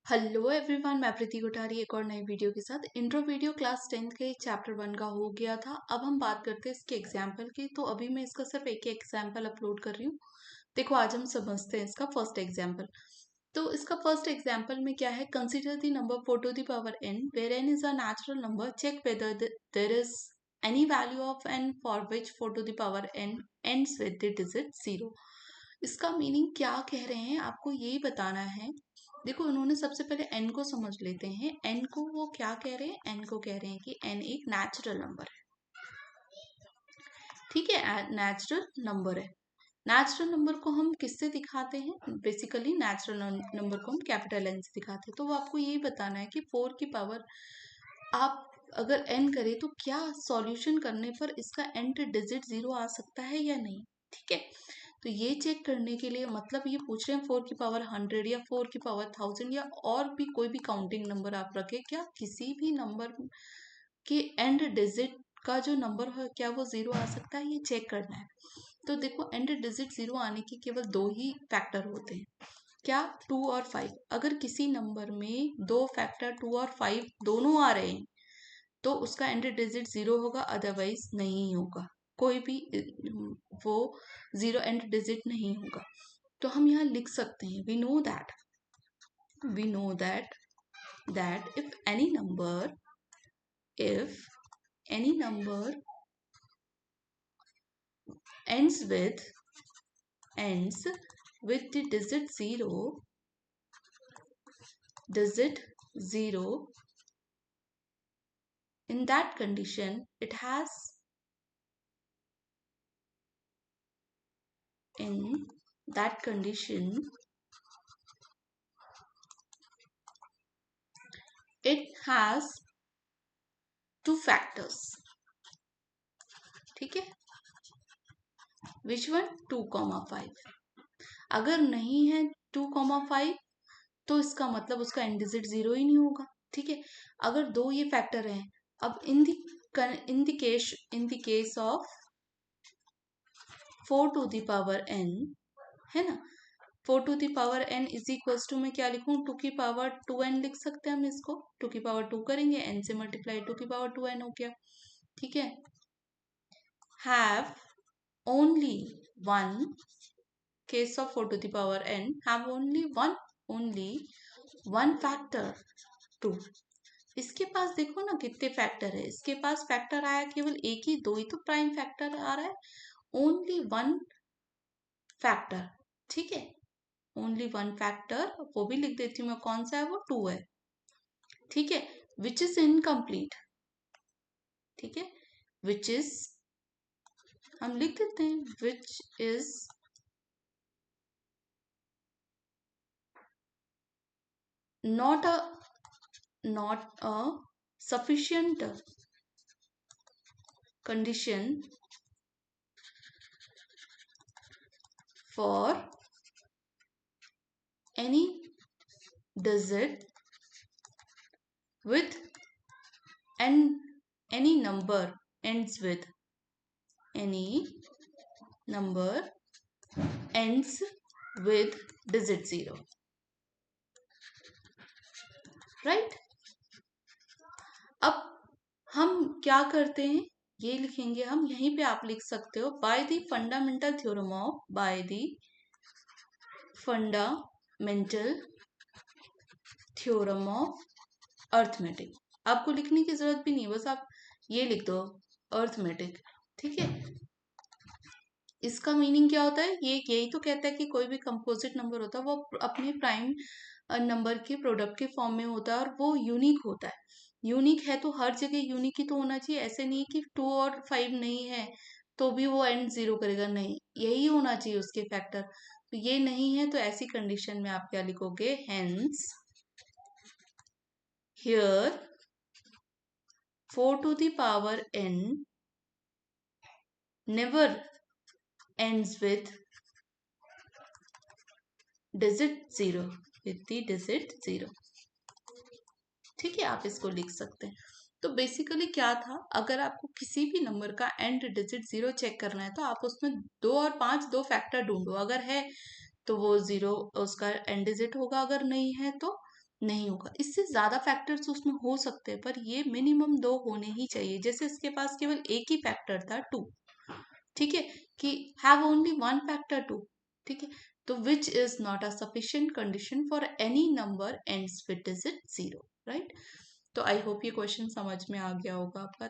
Hello everyone, मैं प्रीति कोठारी एक और नई वीडियो के साथ। इंट्रो वीडियो क्लास 10th के चैप्टर 1 का हो गया था। अब हम बात करते हैं इसके एग्जाम्पल की। तो अभी मैं इसका सिर्फ एक एग्जाम्पल अपलोड कर रही हूँ। देखो, आज हम समझते हैं इसका फर्स्ट एग्जाम्पल। तो इसका फर्स्ट एग्जाम्पल में क्या है, consider the number 4 to the power n where n is a natural number. Check whether there is any value of n for which 4 to the power n ends with the digit 0. इसका meaning क्या कह रहे हैं आपको यही बताना है। देखो, उन्होंने सबसे पहले n को समझ लेते हैं। n को वो क्या कह रहे हैं, n को कह रहे हैं कि n एक नेचुरल नंबर है। ठीक है, नेचुरल नंबर है। नेचुरल नंबर को हम किससे दिखाते हैं? बेसिकली नेचुरल नंबर को हम कैपिटल एन से दिखाते हैं। तो वो आपको यही बताना है कि 4 की पावर आप अगर n करें तो क्या सॉल्यूशन करने पर इसका एंड डिजिट 0 आ सकता है या नहीं। ठीक है, तो ये चेक करने के लिए मतलब ये पूछ रहे हैं 4 की पावर 100 या 4 की पावर 1000 या और भी कोई भी काउंटिंग नंबर आप रखें, क्या किसी भी नंबर के एंड डिजिट का जो नंबर है क्या वो 0 आ सकता है, ये चेक करना है। तो देखो, एंड डिजिट 0 आने के केवल दो ही फैक्टर होते हैं, क्या 2 और 5। अगर किसी नंबर में दो फैक्टर 2 और 5 दोनों आ रहे हैं तो उसका एंड डिजिट 0 होगा, अदरवाइज नहीं होगा। कोई भी वो 0 एंड डिजिट नहीं होगा। तो हम यहाँ लिख सकते हैं, we know that if any number ends with the digit 0, in that condition it has two factors. ठीक है, विच वन 2,5। अगर नहीं है 2,5 तो इसका मतलब उसका एंड डिजिट 0 ही नहीं होगा। ठीक है, अगर दो ये फैक्टर हैं, अब in the case of 4 to the power n है ना, 4 to the power n is equals to में क्या लिखूं, 2 की पावर 2n लिख सकते हैं हम इसको। 2 की पावर 2 करेंगे, n से मल्टीप्लाई 2 की पावर 2n हो गया। ठीक है, have only one case of 4 to the power n have only one factor 2। इसके पास देखो ना कितने फैक्टर है, इसके पास फैक्टर आया केवल एक ही, दो ही तो प्राइम फैक्टर आ रहा है, ओनली वन फैक्टर। ठीक है, ओनली वन फैक्टर, वो भी लिख देती हूँ मैं, कौन सा है वो, 2 है। ठीक है, विच इज इनकम्प्लीट। ठीक है, विच इज, हम लिख देते हैं which is not a sufficient condition for any digit with any number ends with digit 0, right. अब हम क्या करते हैं, ये लिखेंगे हम, यहीं पे आप लिख सकते हो, by the fundamental theorem of arithmetic. आपको लिखने की जरूरत भी नहीं, बस आप ये लिख दो, अर्थमेटिक। ठीक है, इसका मीनिंग क्या होता है, ये यही तो कहता है कि कोई भी कंपोजिट नंबर होता है वो अपने प्राइम नंबर के प्रोडक्ट के फॉर्म में होता है और वो यूनिक होता है। यूनिक है तो हर जगह यूनिक ही तो होना चाहिए, ऐसे नहीं कि 2 और 5 नहीं है तो भी वो एंड 0 करेगा, नहीं, यही होना चाहिए उसके फैक्टर। तो ये नहीं है तो ऐसी कंडीशन में आप क्या लिखोगे, hence here 4 to the power n never ends with digit 0, with the digit 0। ठीक है, आप इसको लिख सकते हैं। तो बेसिकली क्या था, अगर आपको किसी भी नंबर का एंड डिजिट 0 चेक करना है तो आप उसमें 2 और 5 दो फैक्टर ढूंढो, अगर है तो वो 0 उसका एंड डिजिट होगा, अगर नहीं है तो नहीं होगा। इससे ज्यादा फैक्टर्स उसमें हो सकते हैं, पर ये मिनिमम 2 होने ही चाहिए। जैसे इसके पास केवल एक ही फैक्टर था 2, ठीक है, कि हैव ओनली वन फैक्टर 2, ठीक है, तो which is not a sufficient condition for any number ends with digit 0, right. तो आई होप ये क्वेश्चन समझ में आ गया होगा आपका।